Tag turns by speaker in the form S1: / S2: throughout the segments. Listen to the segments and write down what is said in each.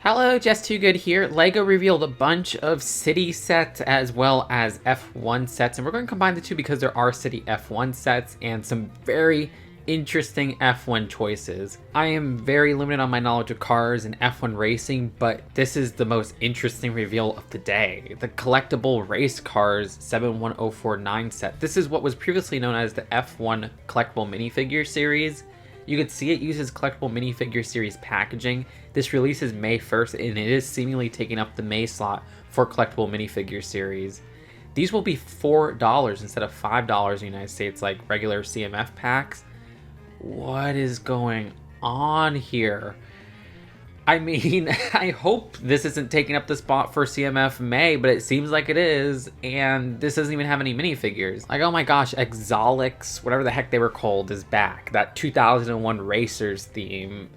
S1: Hello, Just Too Good here. LEGO revealed a bunch of city sets as well as F1 sets, and we're going to combine the two because there are city F1 sets and some very interesting F1 choices. I am very limited on my knowledge of cars and F1 racing, but this is the most interesting reveal of the day. The collectible race cars 71049 set. This is what was previously known as the F1 collectible minifigure series. You can see it uses collectible minifigure series packaging. This releases May 1st, and it is seemingly taking up the May slot for collectible minifigure series. These will be $4 instead of $5 in the United States like regular CMF packs. What is going on here? I mean, I hope this isn't taking up the spot for CMF May, but it seems like it is, and this doesn't even have any minifigures. Like, oh my gosh, Exolix, whatever the heck they were called, is back. That 2001 Racers theme.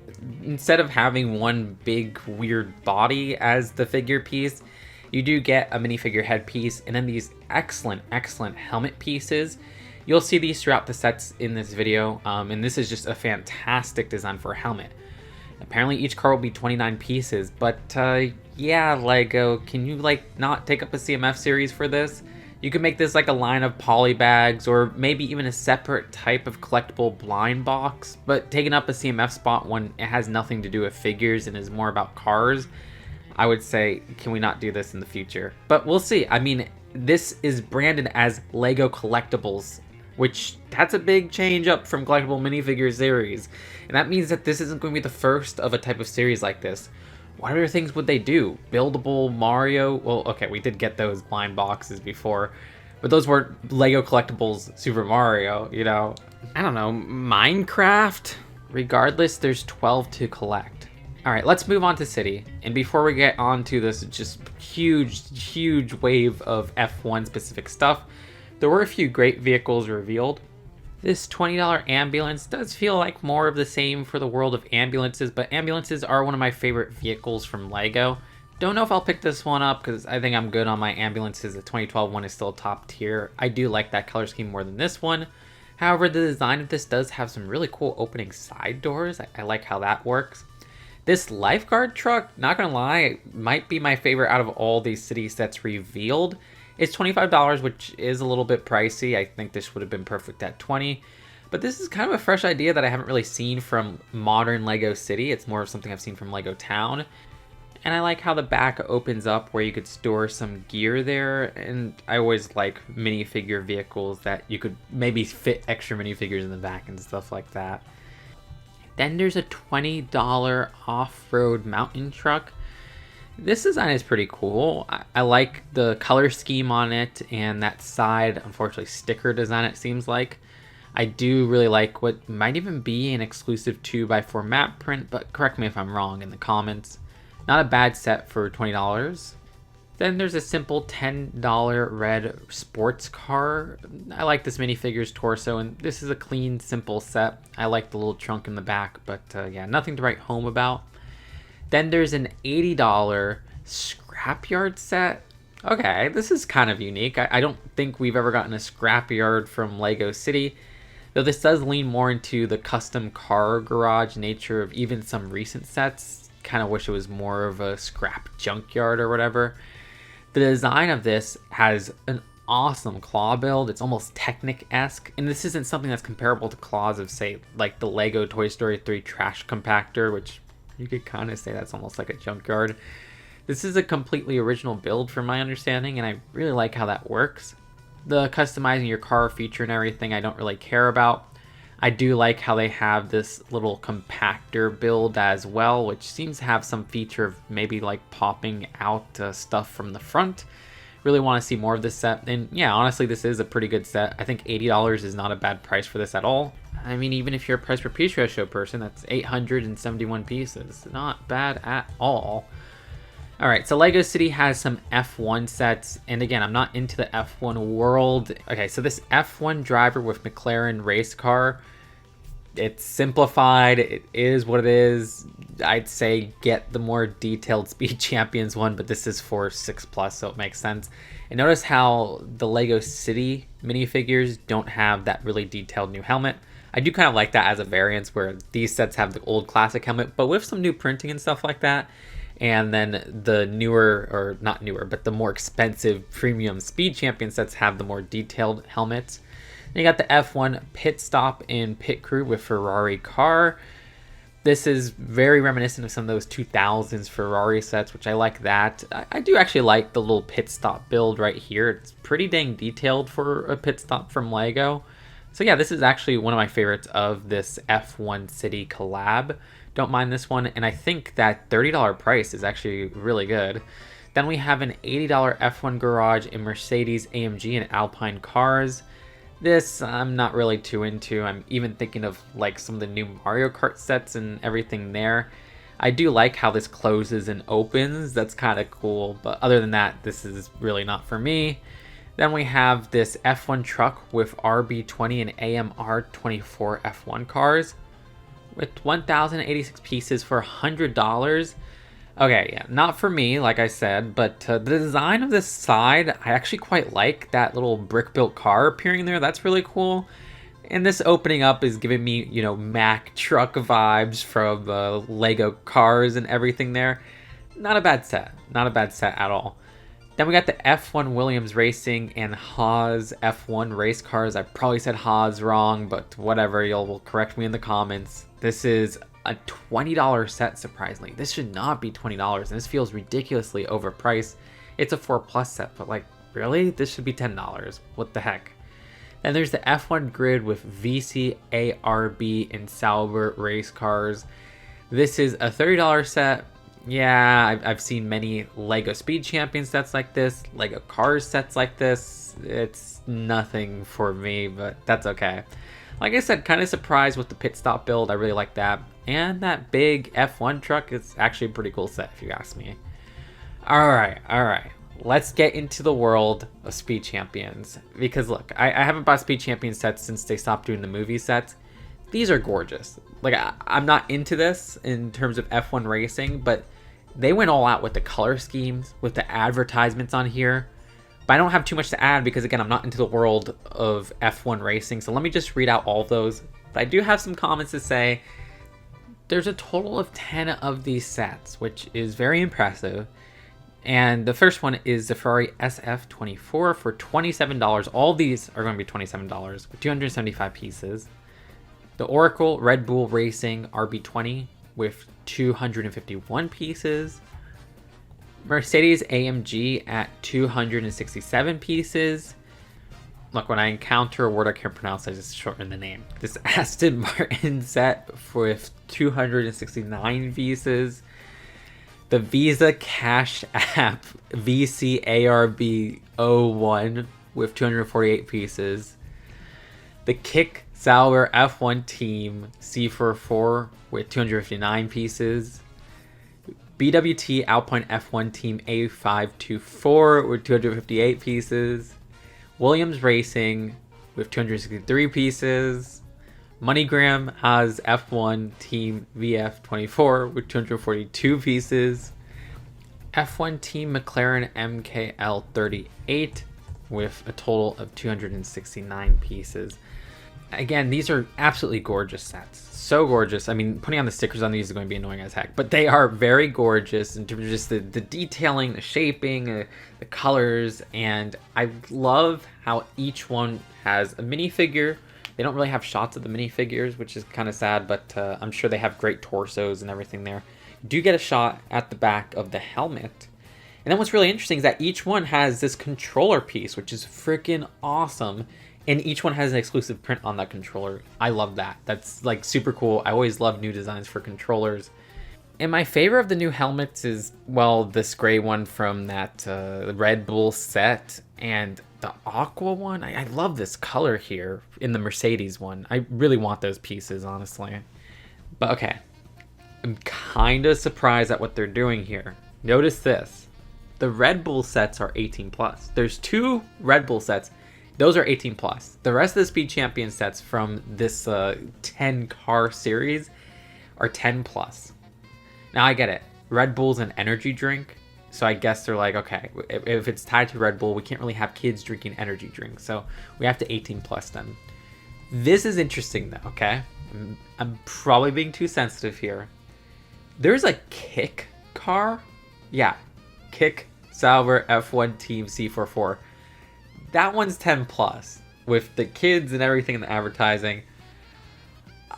S1: Instead of having one big weird body as the figure piece, you do get a minifigure headpiece, and then these excellent helmet pieces. You'll see these throughout the sets in this video, and this is just a fantastic design for a helmet. Apparently each car will be 29 pieces, but yeah, LEGO, can you like not take up a CMF series for this? You could make this like a line of poly bags or maybe even a separate type of collectible blind box, but taking up a CMF spot when it has nothing to do with figures and is more about cars, I would say, can we not do this in the future? But we'll see. I mean, this is branded as LEGO Collectibles, which that's a big change up from collectible minifigure series. And that means that this isn't going to be the first of a type of series like this. What other things would they do? Buildable Mario? Well, okay, we did get those blind boxes before, but those weren't LEGO Collectibles Super Mario, you know? I don't know, Minecraft? Regardless, there's 12 to collect. All right, let's move on to City. And before we get on to this just huge wave of F1 specific stuff, there were a few great vehicles revealed. This $20 ambulance does feel like more of the same for the world of ambulances, but ambulances are one of my favorite vehicles from LEGO. Don't know if I'll pick this one up because I think I'm good on my ambulances. The 2012 one is still top tier. I do like that color scheme more than this one. However, the design of this does have some really cool opening side doors. I like how that works. This Lifeguard truck, not gonna lie, might be my favorite out of all these city sets revealed. It's $25, which is a little bit pricey. I think this would have been perfect at $20. But this is kind of a fresh idea that I haven't really seen from modern LEGO City. It's more of something I've seen from LEGO Town. And I like how the back opens up where you could store some gear there. And I always like minifigure vehicles that you could maybe fit extra minifigures in the back and stuff like that. Then there's a $20 off-road mountain truck. This design is pretty cool. I like the color scheme on it and that side, unfortunately, sticker design it seems like. I do really like what might even be an exclusive 2x4 map print, but correct me if I'm wrong in the comments. Not a bad set for $20. Then there's a simple $10 red sports car. I like this minifigure's torso, and this is a clean, simple set. I like the little trunk in the back, but yeah, nothing to write home about. Then there's an $80 Scrapyard set. Okay, this is kind of unique. I don't think we've ever gotten a Scrapyard from LEGO City, though this does lean more into the custom car garage nature of even some recent sets. Kind of wish it was more of a scrap junkyard or whatever. The design of this has an awesome claw build. It's almost Technic-esque, and this isn't something that's comparable to claws of, say, like the LEGO Toy Story 3 trash compactor, which you could kind of say that's almost like a junkyard. This is a completely original build from my understanding, and I really like how that works. The customizing your car feature and everything I don't really care about. I do like how they have this little compactor build as well, which seems to have some feature of maybe like popping out stuff from the front. Really want to see more of this set, and yeah, honestly, this is a pretty good set. I think $80 is not a bad price for this at all. I mean, even if you're a price per piece ratio person, that's 871 pieces. Not bad at all. All right, so LEGO City has some F1 sets, and again, I'm not into the F1 world. Okay, so this F1 driver with McLaren race car, it's simplified. It is what it is. I'd say get the more detailed Speed Champions one, but this is for 6+, so it makes sense. And notice how the LEGO City minifigures don't have that really detailed new helmet. I do kind of like that as a variance where these sets have the old classic helmet, but with some new printing and stuff like that, And then the newer, or not newer, but the more expensive premium Speed Champion sets have the more detailed helmets. Then you got the F1 Pit Stop and Pit Crew with Ferrari car. This is very reminiscent of some of those 2000s Ferrari sets, which I like that. I do actually like the little pit stop build right here. It's pretty dang detailed for a pit stop from LEGO. So yeah, this is actually one of my favorites of this F1 City collab. Don't mind this one, and I think that $30 price is actually really good. Then we have an $80 F1 Garage in Mercedes-AMG and Alpine cars. This I'm not really too into. I'm even thinking of like some of the new Mario Kart sets and everything there. I do like how this closes and opens. That's kind of cool, but other than that, this is really not for me. Then we have this F1 truck with RB20 and AMR24 F1 cars with 1,086 pieces for $100. Okay, yeah, not for me, like I said, but the design of this side, I actually quite like that little brick-built car appearing there. That's really cool. And this opening up is giving me, you know, Mack truck vibes from Lego cars and everything there. Not a bad set. Not a bad set at all. Then we got the F1 Williams Racing and Haas F1 race cars. I probably said Haas wrong, but whatever, you'll correct me in the comments. This is a $20 set, surprisingly. This should not be $20, and this feels ridiculously overpriced. It's a 4+ set, but like, really? This should be $10. What the heck? Then there's the F1 grid with VCARB and Sauber race cars. This is a $30 set. Yeah, I've seen many LEGO Speed Champion sets like this, LEGO Cars sets like this. It's nothing for me, but that's okay. Like I said, kind of surprised with the pit stop build. I really like that. And that big F1 truck is actually a pretty cool set, if you ask me. Alright. Let's get into the world of Speed Champions. Because look, I haven't bought Speed Champion sets since they stopped doing the movie sets. These are gorgeous. Like, I'm not into this in terms of F1 racing, but they went all out with the color schemes, with the advertisements on here. But I don't have too much to add because, again, I'm not into the world of F1 racing. So let me just read out all of those. But I do have some comments to say. There's a total of 10 of these sets, which is very impressive. And the first one is the Ferrari SF24 for $27. All these are going to be $27 with 275 pieces. The Oracle Red Bull Racing RB20 with 251 pieces. Mercedes-AMG at 267 pieces. Look, when I encounter a word I can't pronounce, I just shorten the name. This Aston Martin set with 269 pieces. The Visa Cash App VCARB 01 with 248 pieces. The Kick Sauber F1 Team C44 with 259 pieces. BWT Alpine F1 Team A524 with 258 pieces. Williams Racing with 263 pieces. MoneyGram has F1 Team VF24 with 242 pieces. F1 Team McLaren MKL38 with a total of 269 pieces. Again, these are absolutely gorgeous sets. So gorgeous. I mean, putting on the stickers on these is going to be annoying as heck, but they are very gorgeous in terms of just the detailing, the shaping, the colors, and I love how each one has a minifigure. They don't really have shots of the minifigures, which is kind of sad, but I'm sure they have great torsos and everything there. You do get a shot at the back of the helmet. And then what's really interesting is that each one has this controller piece, which is freaking awesome. And each one has an exclusive print on that controller. I love that. That's like super cool. I always love new designs for controllers. And my favorite of the new helmets is, well, this gray one from that Red Bull set and the aqua one. I love this color here in the Mercedes one. I really want those pieces, honestly. But okay, I'm kind of surprised at what they're doing here. Notice this. The Red Bull sets are 18+. There's 2 Red Bull sets. Those are 18+. The rest of the Speed Champion sets from this 10 car series are 10+. Now I get it. Red Bull's an energy drink. So I guess they're like, okay, if it's tied to Red Bull, we can't really have kids drinking energy drinks. So we have to 18+ them. This is interesting though, okay? I'm probably being too sensitive here. There's a Kick car Yeah, Kick Sauber F1 Team C44. That one's 10 plus with the kids and everything in the advertising.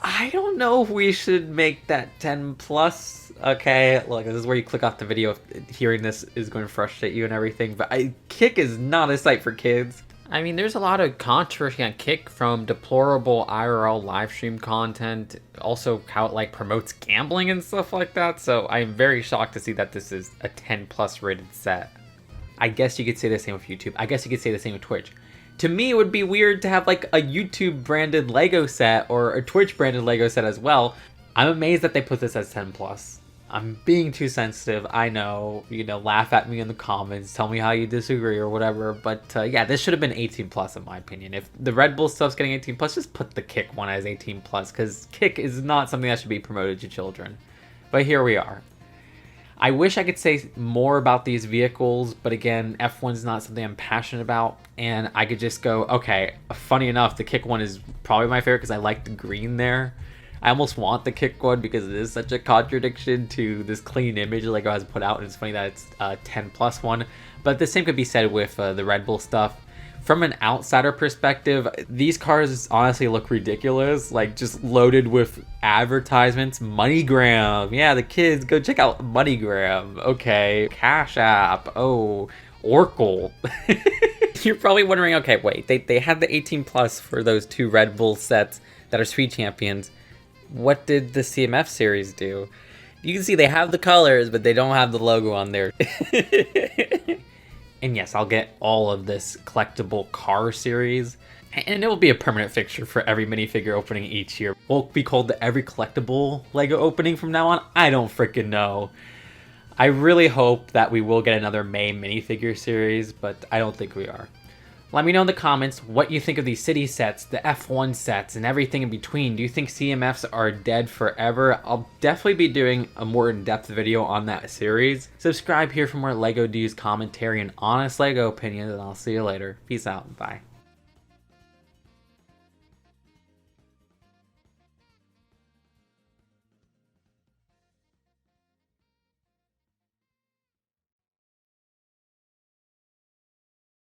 S1: I don't know if we should make that 10 plus. Okay, look, this is where you click off the video if hearing this is going to frustrate you and everything, but Kick is not a site for kids. I mean, there's a lot of controversy on Kick, from deplorable IRL live stream content, also how it like promotes gambling and stuff like that, so I'm very shocked to see that this is a 10 plus rated set. I guess you could say the same with YouTube. I guess you could say the same with Twitch. To me, it would be weird to have like a YouTube branded Lego set or a Twitch branded Lego set as well. I'm amazed that they put this as 10 plus. I'm being too sensitive, I know, laugh at me in the comments, tell me how you disagree or whatever, but yeah, this should have been 18 plus in my opinion. If the Red Bull stuff's getting 18 plus, just put the Kick one as 18 plus, because Kick is not something that should be promoted to children. But here we are. I wish I could say more about these vehicles, but again, F1's not something I'm passionate about, and I could just go, okay, funny enough, the Kick one is probably my favorite because I like the green there. I almost want the Kick one because it is such a contradiction to this clean image Lego has put out, and it's funny that it's a 10 plus one. But the same could be said with the Red Bull stuff. From an outsider perspective, these cars honestly look ridiculous, like just loaded with advertisements. MoneyGram, yeah, the kids, go check out MoneyGram. Okay, Cash App, oh, Oracle. You're probably wondering, okay, wait, they had the 18 plus for those two Red Bull sets that are Street Champions. What did the CMF series do? You can see they have the colors, but they don't have the logo on there. And yes, I'll get all of this collectible car series, and it will be a permanent fixture for every minifigure opening each year. Will it be called the every collectible Lego opening from now on? I don't freaking know. I really hope that we will get another May minifigure series, but I don't think we are. Let me know in the comments what you think of these city sets, the F1 sets, and everything in between. Do you think CMFs are dead forever? I'll definitely be doing a more in-depth video on that series. Subscribe here for more LEGO news, commentary, and honest LEGO opinions, and I'll see you later. Peace out. Bye.